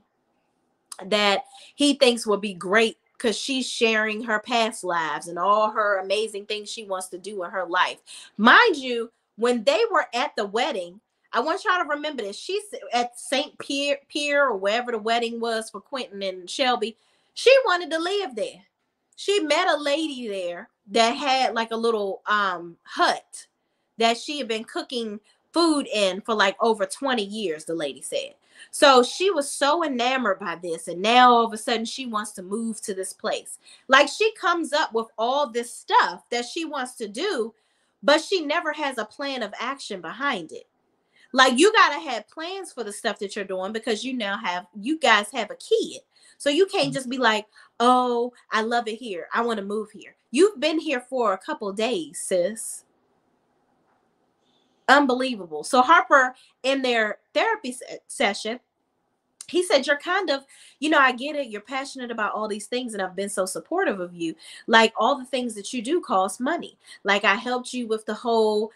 that he thinks will be great because she's sharing her past lives and all her amazing things she wants to do in her life. Mind you, when they were at the wedding, I want y'all to remember this. She's at St. Pierre or wherever the wedding was for Quentin and Shelby. She wanted to live there. She met a lady there that had like a little hut that she had been cooking food in for like over 20 years, the lady said. So she was so enamored by this, and now all of a sudden she wants to move to this place. Like, she comes up with all this stuff that she wants to do, but she never has a plan of action behind it. Like, you got to have plans for the stuff that you're doing because you guys have a kid. So you can't just be like, oh, I love it here, I want to move here. You've been here for a couple days, sis. Unbelievable. So Harper, in their therapy session, he said, you're kind of, I get it. You're passionate about all these things, and I've been so supportive of you. Like, all the things that you do cost money. Like, I helped you with the whole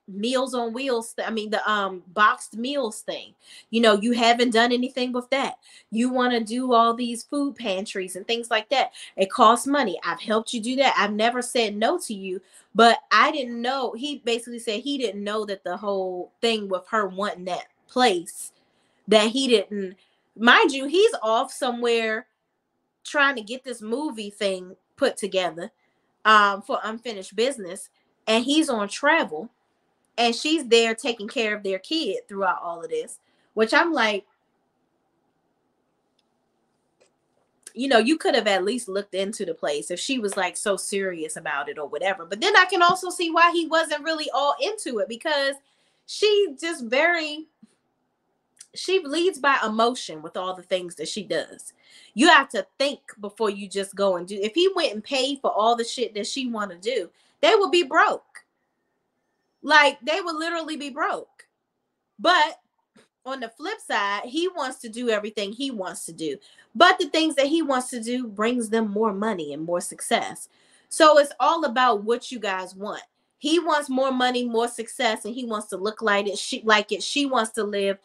Meals on Wheels. The boxed meals thing. You haven't done anything with that. You want to do all these food pantries and things like that. It costs money. I've helped you do that. I've never said no to you, but I didn't know. He basically said he didn't know that the whole thing with her wanting that place, that he didn't, mind you, he's off somewhere trying to get this movie thing put together for Unfinished Business, and he's on travel, and she's there taking care of their kid throughout all of this, which I'm like, you could have at least looked into the place if she was like so serious about it or whatever. But then I can also see why he wasn't really all into it, because she leads by emotion with all the things that she does. You have to think before you just go and do. If he went and paid for all the shit that she want to do, they would be broke. Like, they would literally be broke. But on the flip side, he wants to do everything he wants to do. But the things that he wants to do brings them more money and more success. So it's all about what you guys want. He wants more money, more success, and he wants to look like it. She wants to live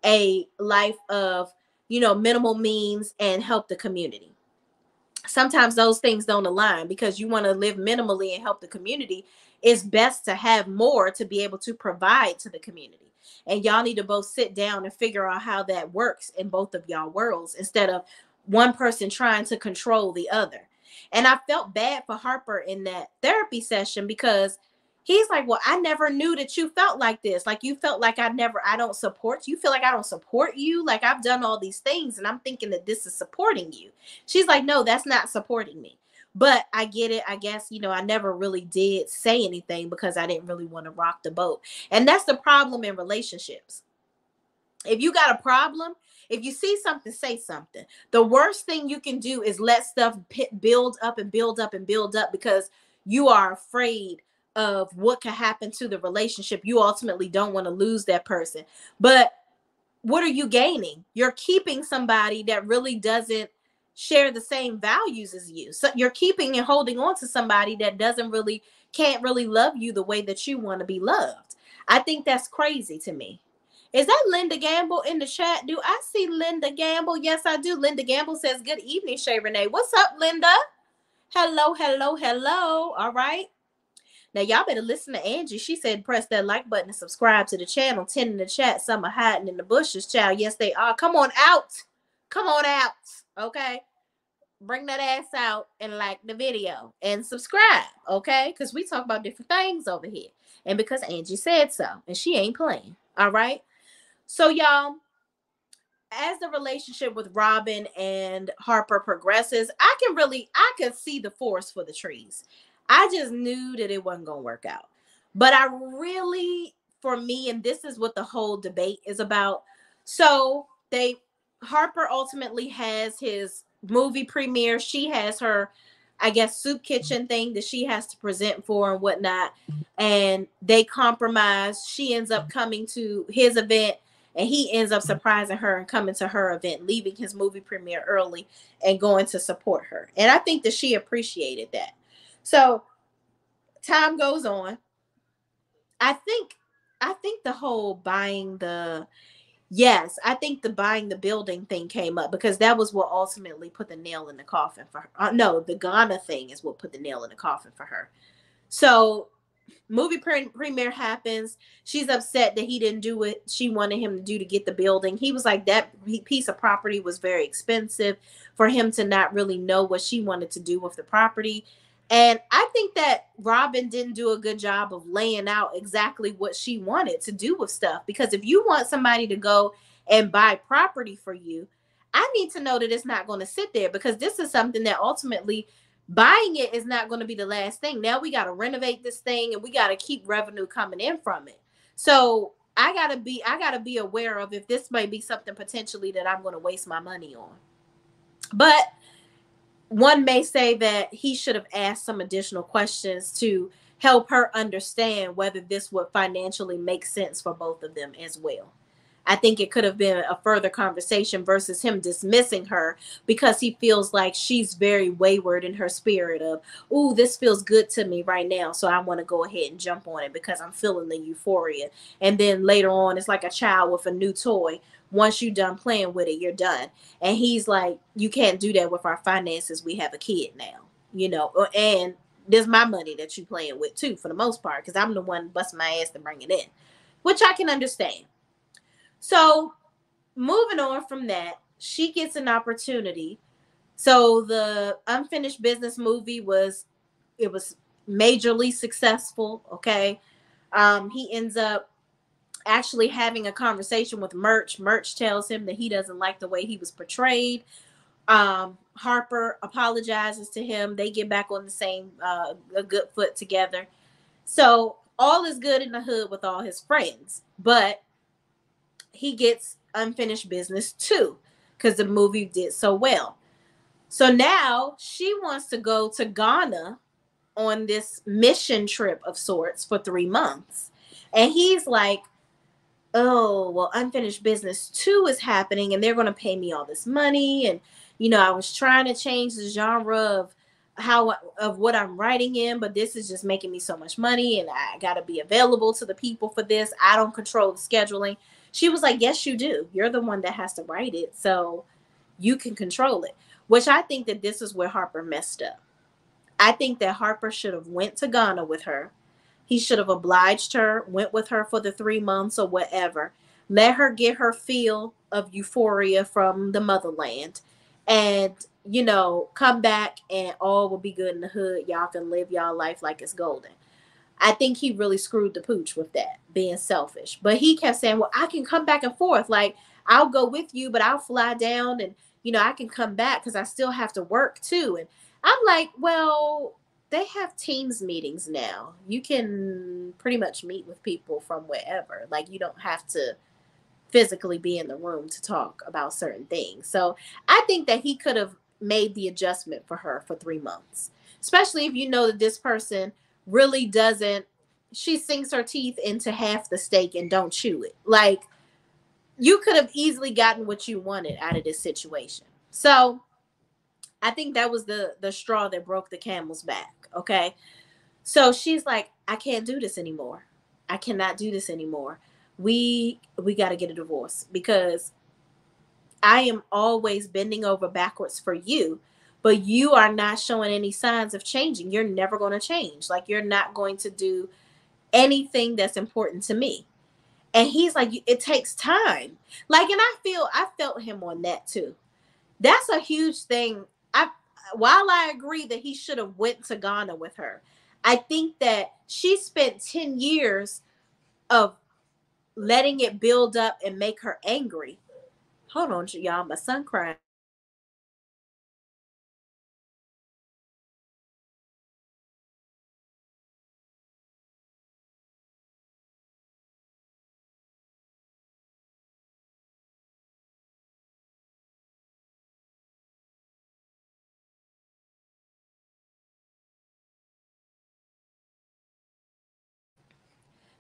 a life of, minimal means and help the community. Sometimes those things don't align, because you want to live minimally and help the community. It's best to have more to be able to provide to the community. And y'all need to both sit down and figure out how that works in both of y'all worlds, instead of one person trying to control the other. And I felt bad for Harper in that therapy session, because he's like, well, I never knew that you felt like this. Like, you felt like I don't support you. You feel like I don't support you. Like, I've done all these things and I'm thinking that this is supporting you. She's like, no, that's not supporting me. But I get it. I guess, I never really did say anything because I didn't really want to rock the boat. And that's the problem in relationships. If you got a problem, if you see something, say something. The worst thing you can do is let stuff build up and build up and build up, because you are afraid of what could happen to the relationship. You ultimately don't want to lose that person. But what are you gaining? You're keeping somebody that really doesn't share the same values as you. So you're keeping and holding on to somebody that can't really love you the way that you want to be loved. I think that's crazy to me. Is that Linda Gamble in the chat? Do I see Linda Gamble? Yes, I do. Linda Gamble says, "Good evening, Shay Renee." What's up, Linda? Hello, hello, hello. All right. Now, y'all better listen to Angie. She said, press that like button and subscribe to the channel. 10 in the chat. Some are hiding in the bushes, child. Yes, they are. Come on out. Come on out. Okay. Bring that ass out and like the video and subscribe. Okay. Because we talk about different things over here. And because Angie said so. And she ain't playing. All right. So, y'all, as the relationship with Robin and Harper progresses, I could see the forest for the trees. I just knew that it wasn't gonna work out. But I really, for me, and this is what the whole debate is about. So Harper ultimately has his movie premiere. She has her, I guess, soup kitchen thing that she has to present for and whatnot. And they compromise. She ends up coming to his event, and he ends up surprising her and coming to her event, leaving his movie premiere early and going to support her. And I think that she appreciated that. So time goes on. I think the whole I think the buying the building thing came up because that was what ultimately put the nail in the coffin for her. No, the Ghana thing is what put the nail in the coffin for her. So movie premiere happens. She's upset that he didn't do what she wanted him to do to get the building. He was like, that piece of property was very expensive for him to not really know what she wanted to do with the property. And I think that Robin didn't do a good job of laying out exactly what she wanted to do with stuff. Because if you want somebody to go and buy property for you, I need to know that it's not going to sit there, because this is something that ultimately buying it is not going to be the last thing. Now we got to renovate this thing and we got to keep revenue coming in from it. So I gotta be aware of if this may be something potentially that I'm going to waste my money on. But one may say that he should have asked some additional questions to help her understand whether this would financially make sense for both of them as well. I think it could have been a further conversation versus him dismissing her because he feels like she's very wayward in her spirit of, ooh, this feels good to me right now, so I want to go ahead and jump on it because I'm feeling the euphoria. And then later on, it's like a child with a new toy. Once you're done playing with it, you're done. And he's like, you can't do that with our finances. We have a kid now, and there's my money that you playing with too, for the most part, because I'm the one busting my ass to bring it in, which I can understand. So moving on from that, she gets an opportunity. So the Unfinished Business movie was majorly successful. Okay. He ends up actually having a conversation with Murch. Murch tells him that he doesn't like the way he was portrayed. Harper apologizes to him. They get back on the same a good foot together. So all is good in the hood with all his friends, but he gets Unfinished Business too, because the movie did so well. So now she wants to go to Ghana on this mission trip of sorts for 3 months. And he's like, oh, well, Unfinished Business 2 is happening and they're going to pay me all this money. And, I was trying to change the genre of what I'm writing in, but this is just making me so much money and I got to be available to the people for this. I don't control the scheduling. She was like, yes, you do. You're the one that has to write it, so you can control it, which I think that this is where Harper messed up. I think that Harper should have went to Ghana with her. He should have obliged her, went with her for the 3 months or whatever, let her get her feel of euphoria from the motherland, and, come back and all will be good in the hood. Y'all can live y'all life like it's golden. I think he really screwed the pooch with that, being selfish. But he kept saying, well, I can come back and forth. Like, I'll go with you, but I'll fly down and, I can come back because I still have to work too. And I'm like, well, they have Teams meetings now. You can pretty much meet with people from wherever. Like, you don't have to physically be in the room to talk about certain things. So I think that he could have made the adjustment for her for 3 months, especially if you know that this person really doesn't, she sinks her teeth into half the steak and don't chew it. Like, you could have easily gotten what you wanted out of this situation. So I think that was the straw that broke the camel's back. Okay. So she's like, I can't do this anymore. I cannot do this anymore. We got to get a divorce because I am always bending over backwards for you, but you are not showing any signs of changing. You're never going to change. Like, you're not going to do anything that's important to me. And he's like, it takes time. Like, and I felt him on that too. That's a huge thing. I While I agree that he should have went to Ghana with her, I think that she spent 10 years of letting it build up and make her angry. Hold on, y'all. My son crying.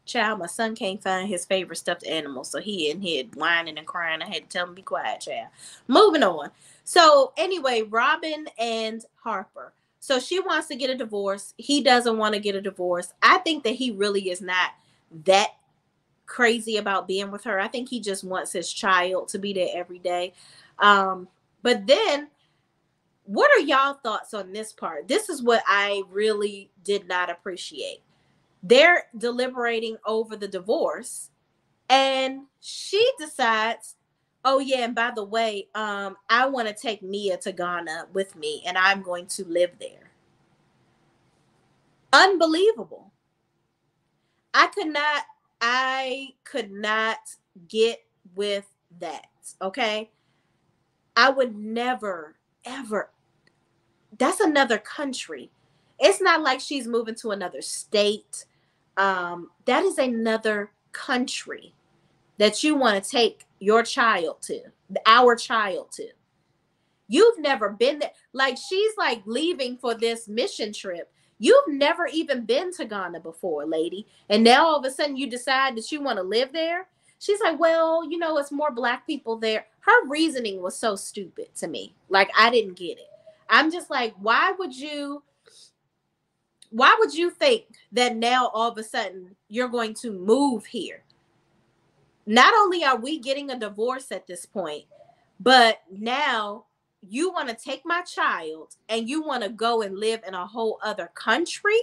Child, my son can't find his favorite stuffed animal, so he in here whining and crying. I had to tell him be quiet, child. Moving on. So anyway, Robin and Harper. So she wants to get a divorce. He doesn't want to get a divorce. I think that he really is not that crazy about being with her. I think he just wants his child to be there every day. But then, what are y'all thoughts on this part? This is what I really did not appreciate. They're deliberating over the divorce, and she decides, oh yeah, and by the way, I want to take Mia to Ghana with me, and I'm going to live there. Unbelievable. I could not get with that. Okay. I would never, ever. That's another country. It's not like she's moving to another state. That is another country that you want to take your child to, our child to. You've never been there. Like, she's like leaving for this mission trip. You've never even been to Ghana before, lady. And now all of a sudden you decide that you want to live there. She's like, well, it's more black people there. Her reasoning was so stupid to me. Like, I didn't get it. I'm just like, why would you think that now all of a sudden you're going to move here? Not only are we getting a divorce at this point, but now you want to take my child and you want to go and live in a whole other country?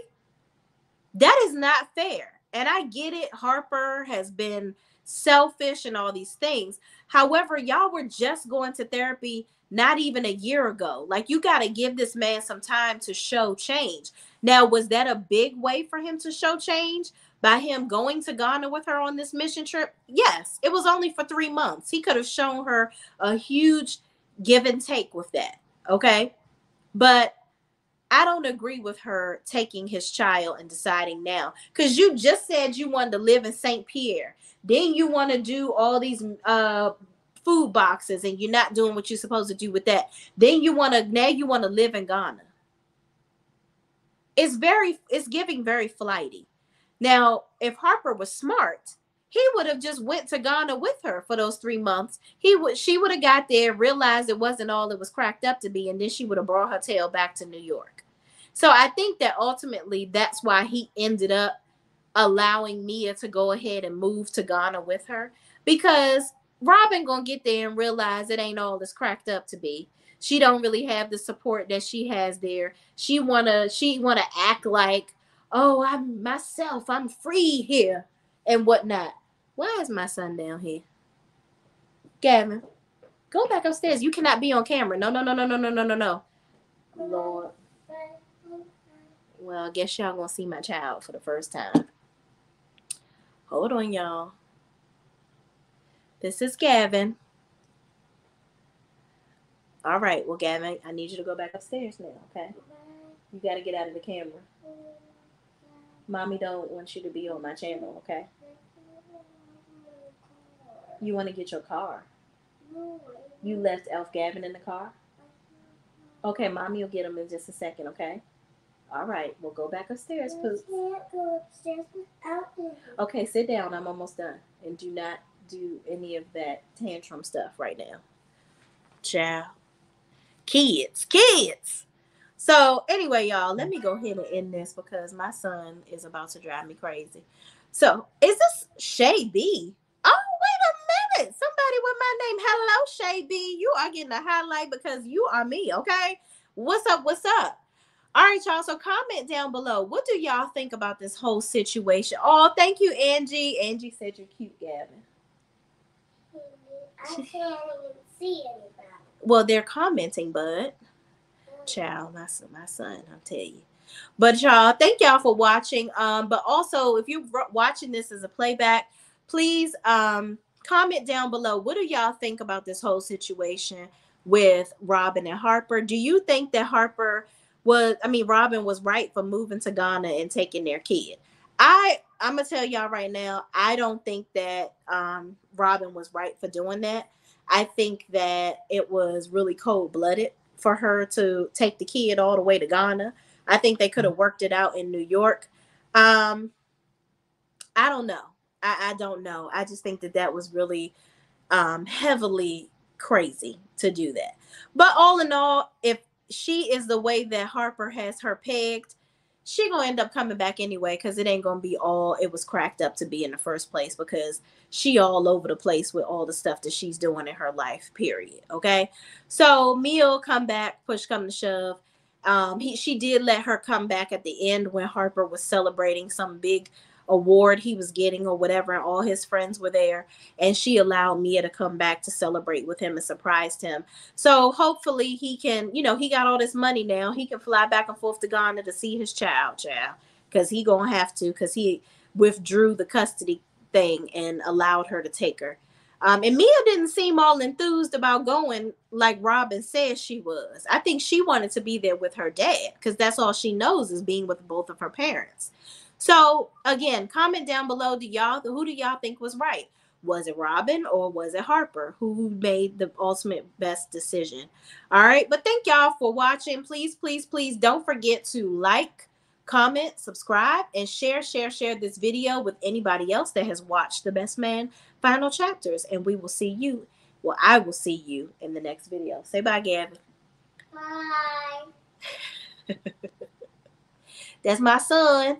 That is not fair. And I get it. Harper has been selfish and all these things. However, y'all were just going to therapy not even a year ago. Like, you got to give this man some time to show change. Now, was that a big way for him to show change? By him going to Ghana with her on this mission trip? Yes, it was only for 3 months. He could have shown her a huge give and take with that. Okay. But I don't agree with her taking his child and deciding now, because you just said you wanted to live in St. Pierre. Then you want to do all these food boxes, and you're not doing what you're supposed to do with that. Then you want to live in Ghana. It's giving very flighty. Now, if Harper was smart, he would have just went to Ghana with her for those 3 months. She would have got there, realized it wasn't all it was cracked up to be, and then she would have brought her tail back to New York. So I think that ultimately that's why he ended up allowing Mia to go ahead and move to Ghana with her, because Robin gonna get there and realize it ain't all it's cracked up to be. She don't really have the support that she has there. She wanna act like, oh, I'm myself, I'm free here and whatnot. Why is my son down here? Gavin, go back upstairs. You cannot be on camera. No, no, no, no, no, no, no, no, no. Lord. Well, I guess y'all gonna see my child for the first time. Hold on, y'all. This is Gavin. All right. Well, Gavin, I need you to go back upstairs now, okay? You got to get out of the camera. Mommy don't want you to be on my channel, okay? You want to get your car. You left Elf Gavin in the car? Okay, Mommy will get him in just a second, okay? All right, we'll go back upstairs, Poops. Can't go upstairs without me. Okay, sit down. I'm almost done. And do not do any of that tantrum stuff right now. Child. Kids. So anyway, y'all, let me go ahead and end this because my son is about to drive me crazy. So is this Shay B? Oh, wait a minute. Somebody with my name. Hello, Shay B. You are getting a highlight because you are me, okay? What's up? What's up? All right, y'all. So comment down below. What do y'all think about this whole situation? Oh, thank you, Angie. Angie said you're cute, Gavin. I can't even see anybody. Well, they're commenting, bud. Child, my son, I'll tell you. But y'all, thank y'all for watching. But also, if you're watching this as a playback, please comment down below. What do y'all think about this whole situation with Robin and Harper? Do you think that Robin was right for moving to Ghana and taking their kid? I'm gonna tell y'all right now, I don't think that Robin was right for doing that. I think that it was really cold blooded for her to take the kid all the way to Ghana. I think they could have worked it out in New York. I don't know. I don't know. I just think that was really heavily crazy to do that. But all in all, if she is the way that Harper has her pegged, she gonna end up coming back anyway because it ain't gonna be all it was cracked up to be in the first place because she all over the place with all the stuff that she's doing in her life, period. Okay, so Mia come back, push come to shove. She did let her come back at the end when Harper was celebrating some big award he was getting or whatever, and all his friends were there, and she allowed Mia to come back to celebrate with him and surprised him. So hopefully he can, he got all this money now, he can fly back and forth to Ghana to see his child, because he gonna have to, because he withdrew the custody thing and allowed her to take her. And Mia didn't seem all enthused about going like Robin said she was. I think she wanted to be there with her dad because that's all she knows is being with both of her parents. So again, comment down below. Who do y'all think was right? Was it Robin or was it Harper who made the ultimate best decision? All right, but thank y'all for watching. Please, please, please don't forget to like, comment, subscribe, and share this video with anybody else that has watched The Best Man Final Chapters. And we will see you. Well, I will see you in the next video. Say bye, Gabby. Bye. That's my son.